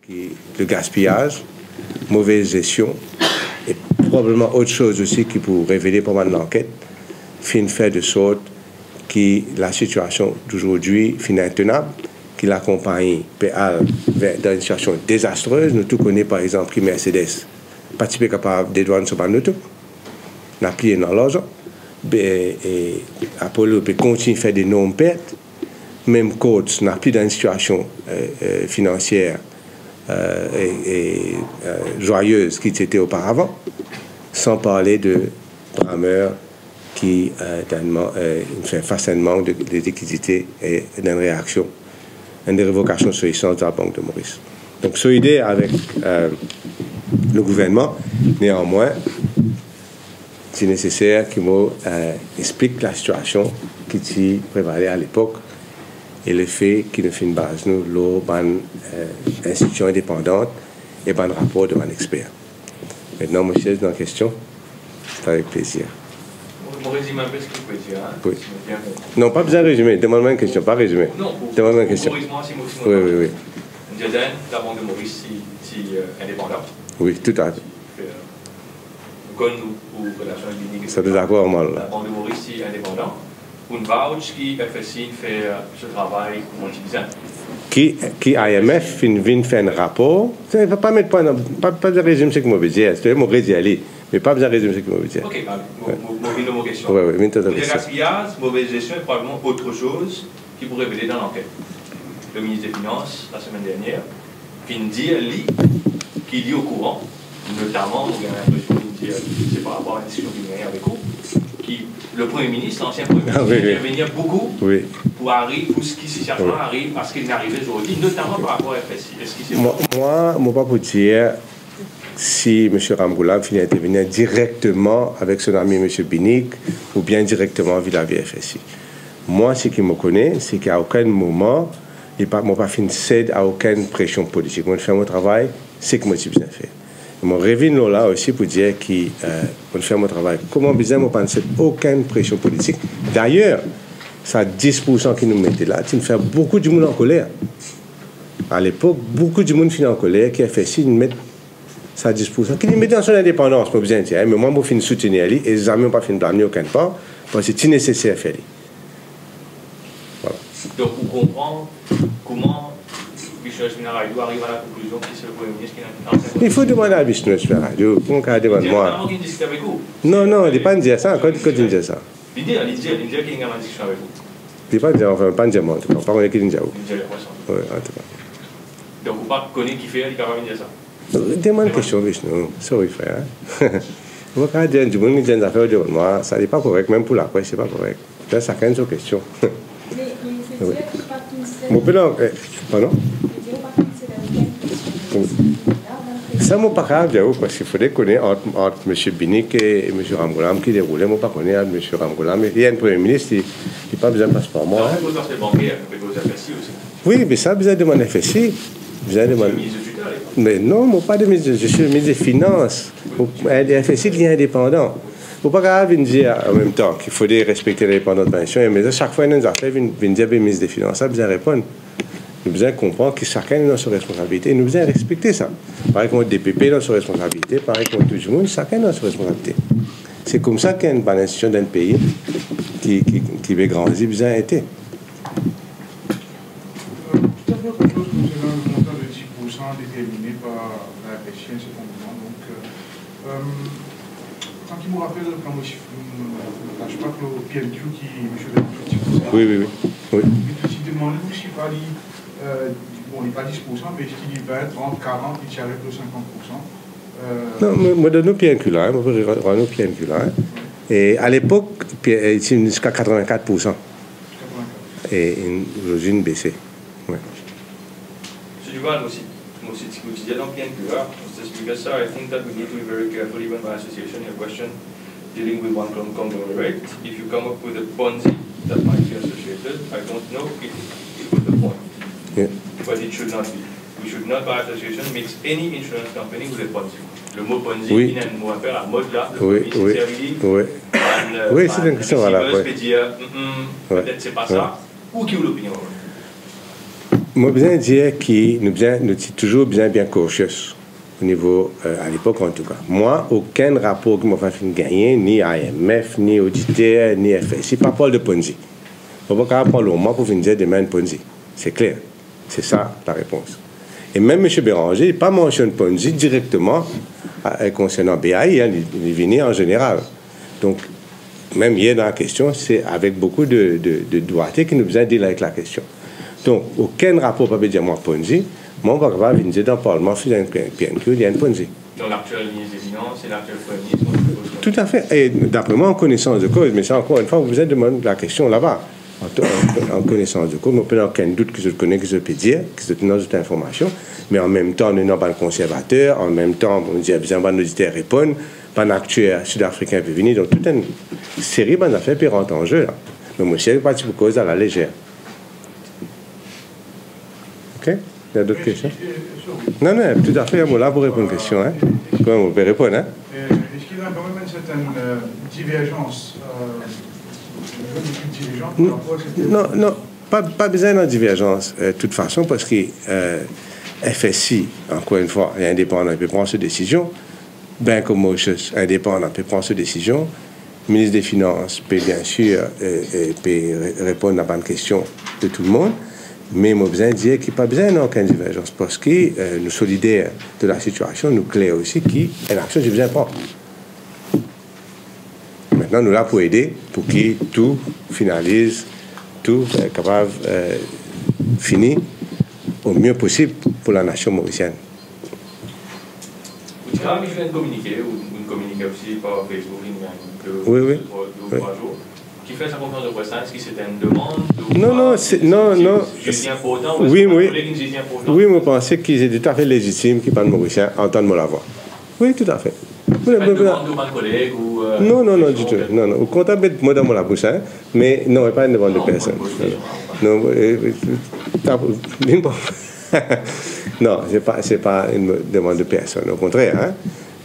Le gaspillage, mauvaise gestion, et probablement autre chose aussi qui pourrait révéler pendant l'enquête, fin fait de sorte que la situation d'aujourd'hui fin intenable, qui l'accompagne dans une situation désastreuse. Nous tous connaissons par exemple que Mercedes, pas capable des douanes sur le auto, n'a plié dans l'argent, et Apollo peut continuer à faire d'énormes pertes, même Coates n'a plus dans une situation financière joyeuse qu'il était auparavant, sans parler de Brammer qui fait face à un manque de liquidité et d'une réaction, une révocation sur licence de la Banque de Maurice. Donc, solidaire avec le gouvernement, néanmoins, c'est nécessaire qu'il explique la situation qui prévalait à l'époque et le fait qu'il ne fait une base, nous, l'une institution indépendante et un rapport de un expert. Maintenant, monsieur, dans la question, c'est avec plaisir. Vous résumez un peu ce que vous pouvez dire. Hein, oui. Non, pas besoin de résumer. Demande-moi une question, pas résumer. Non, demande-moi une question. Oui. La Banque de Maurice, si indépendante. Oui, tout à fait. Comme nous, ou relation avec ça nous d'accord, mal. La Banque de Maurice, si indépendante. Une vouch qui FSI fait ce travail pour l'utiliser. Qui IMF vient faire un rapport, ça ne va pas mettre pas de régime ce que je veux dire, c'est mon aller, mais pas besoin de régime ce que je veux dire. Ok, mon question. Oui, le gaspillage, mauvaise gestion est probablement autre chose qui pourrait révéler dans l'enquête. Le ministre des Finances, la semaine dernière, vient dire qu'il est au courant, notamment, on a l'impression qu'il dit c'est par rapport à la discussion qu'il y a avec vous, le Premier ministre, l'ancien Premier ministre, intervenir beaucoup pour ce qui si certainement arrive à ce qu'il n'arrive aujourd'hui, notamment par rapport à FSI. Est-ce qu'il moi, je ne peux pas vous dire si M. Ramgoolam finit d'intervenir directement avec son ami M. Binik ou bien directement vis-à-vis FSI. Moi, ce qui me connaît, c'est qu'à aucun moment, je n'ai pas fait cède à aucune pression politique. Moi, je fais mon travail, c'est que moi, je bien fait. Je reviens là aussi pour dire qu'on fait mon travail. Comment bien, je ne pense aucune pression politique. D'ailleurs, ça 10% qui nous mettait là, tu me fais beaucoup de monde en colère. À l'époque, beaucoup de monde finit en colère, qui a fait si, ils mettent ça 10%. Qui nous mettent dans son indépendance, pas besoin de dire. Mais moi, je finis soutenir lui, et jamais pas fini d'amener aucun part, parce que c'est nécessaire à faire. Voilà. Donc, vous comprenez comment Vishnu Raju arrive à la conclusion que c'est le Premier ministre qui n'a. Il faut demander à Vishnu Raju. Pourquoi demander moi? Il discute avec vous. Non, il ne pas dire ça. Quand il dit ça. Il dit qu'il y a une discussion avec vous. Il ne pas dire, enfin, pas dire moi en tout cas. Pas qu'on est qui dit où. Oui, en tout cas. Donc, vous ne connaissez pas qui fait, il est capable de dire ça. Demande une question, Vishnu. Sorry, frère. Vous pouvez dire du monde qui dit des affaires de moi, ça n'est pas correct, même pour la presse, ce n'est pas correct. C'est chacun une question. Mais c'est dire que pas mon pédant, pardon? Ça, je ne sais pas dire parce qu'il faudrait connaître entre M. Binik et M. Ramgoolam qui déroulait. Je ne sais pas connaître M. Ramgoolam. Il y a un Premier ministre qui n'a pas besoin de passeport. Non, vous avez banquier avec vos FSI aussi. Oui, mais ça, vous avez demandé FSI. Vous avez demandé. Mais non, moi, pas de ministre. Je suis le ministre des Finances. Le FSI est indépendant. Il ne faut pas dire en même temps qu'il faut respecter l'indépendance de la pension. Mais chaque fois, il y a une affaire, il dire le ministre des Finances. Ça, vous avez répondre. Nous devons comprendre que chacun a sa responsabilité et nous devons respecter ça. Pareil comme le DPP a sa responsabilité, pareil comme tout le monde, chacun a sa responsabilité. C'est comme ça qu'il y a une bonne institution d'un pays qui veut grandir, besoin d'être. Tout à fait autre chose concernant le montant de 10% déterminé par la FSI en ce moment. Donc, quand il me rappelle, quand je ne cache pas que le PMQ qui M. Oui. Mais tu demandes aussi pas bon, il n'est pas 10%, mais est-ce qu'il va être entre 40 et tu arrives au 50%? Non, moi, je donne PNQ là, moi, je rends PNQ là. Et à l'époque, c'est jusqu'à 84%. Et aujourd'hui, une baissée. Ouais. M. Duval aussi, ce que tu dis dans PNQ là, because sir, I think that we need to be very careful even by association. Your question dealing with one conglomerate, if you come up with a Ponzi that might be associated, I don't know if it was the point. Yeah. But it should not be. We should not, by association, mix any insurance company with a Ponzi. Le mot Ponzi, il y a un mot à faire à mode là. Oui, c'est une question. Voilà. Peut dire, peut-être c'est pas ça. Ou qui a l'opinion? Moi, besoin de dire que nous sommes toujours bien cautieux au niveau, à l'époque en tout cas. Moi, aucun rapport que m'a fait gagner, ni IMF, ni auditeur, ni FSI, pas Paul de Ponzi. On va pas parler au moins pour venir dire demain de Ponzi. C'est clair. C'est ça la réponse. Et même M. Béranger n'a pas mentionné Ponzi directement concernant BAI, hein, il vient en général. Donc, même hier dans la question, c'est avec beaucoup de droité qu'il nous besoin de dire avec la question. Donc, aucun rapport ne peut dire moi Ponzi. Moi, on va venir dire dans le Parlement, il y a un PNQ, il y a un Ponzi. Donc, l'actuel ministre des Finances et l'actuel Premier ministre. Tout à fait. Et d'après moi, en connaissance de cause, mais ça, encore une fois, vous avez demandé la question là-bas. En connaissance de cause, on peut aucun doute que je connais, que je peux dire, que je tenais cette information, mais en même temps, nous n'avons pas de conservateur, en même temps, on dit, besoin d'un auditeur répondre, pas un actuaire sud-africain peut venir, donc toute une série d'affaires peut rentrer en jeu, là. Mais moi, je ne sais pas si vous cause à la légère. OK? Il y a d'autres questions? Non, tout à fait, on est là pour répondre aux questions, hein? Comment on peut répondre, hein? Est-ce qu'il y a quand même une certaine divergence Non, pas besoin de divergence, de toute façon, parce que FSI, encore une fois, est indépendant, il peut prendre ses décisions. Bank of Mauritius, indépendant, peut prendre ses décisions. Le ministre des Finances peut bien sûr peut répondre à la bonne question de tout le monde, mais il a besoin de dire qu'il n'y a pas besoin d'aucune divergence, parce que nous solidaires de la situation, nous clairs aussi qu'il y a une action que j'ai besoin de prendre. Maintenant, nous sommes là pour aider, pour que tout finalise, tout capable finir au mieux possible pour la nation mauricienne. Vous dites, je viens de communiquer, ou vous communiquez aussi par Facebook, il y a deux ou trois jours, qui fait sa conférence de presse, est-ce que c'était une demande Non. C'est important, oui, moi, je pensais qu'ils étaient tout à fait légitimes, qu'ils parlent mauricien, entendre la voix. Oui, tout à fait. Pas de demande de mon collègue ou... Non, du tout. Non. Au contraire, moi dans la bouche, hein, mais non, pas une demande de personne. Non, c'est pas une demande de personne. Au contraire, hein.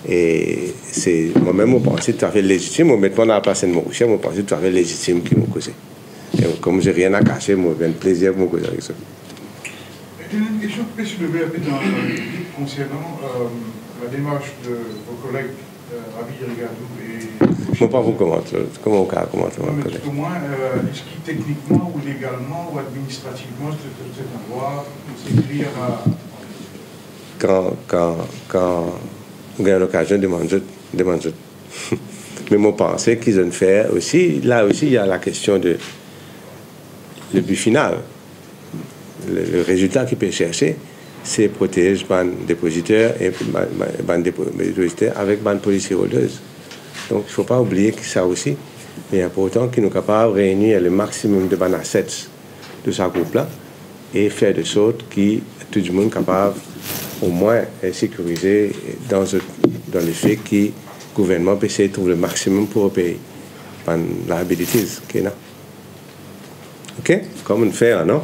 Et c'est moi-même, je pensais tout à fait légitime. Maintenant, dans la place de Mauricien, je pensais tout à fait légitime qu'ils m'ont causé. Et comme je n'ai rien à cacher, moi, j'ai un plaisir de me causer avec ça. Une question que je voulais concernant la démarche de vos collègues Abi Rigadou et... Je ne pas vous commenter. Comment on commente mon collègue? Au moins, est-ce qu'il techniquement ou légalement ou administrativement, c'est un droit de s'écrire à... Quand on a l'occasion de demander. Mais moi, je pensais qu'ils ont fait aussi... Là aussi, il y a la question de... Le but final. Le résultat qu'il peut chercher, c'est protéger les dépositaires et les dépositaires avec les policiers holders. Donc, il ne faut pas oublier que ça aussi, il est important qu'ils nous capables de réunir le maximum de assets de ce groupe-là et faire de sorte que tout le monde est capable au moins sécuriser dans le fait que le gouvernement peut essayer de trouver le maximum pour payer les liabilities qu'il y a. OK? Comme on fait, non?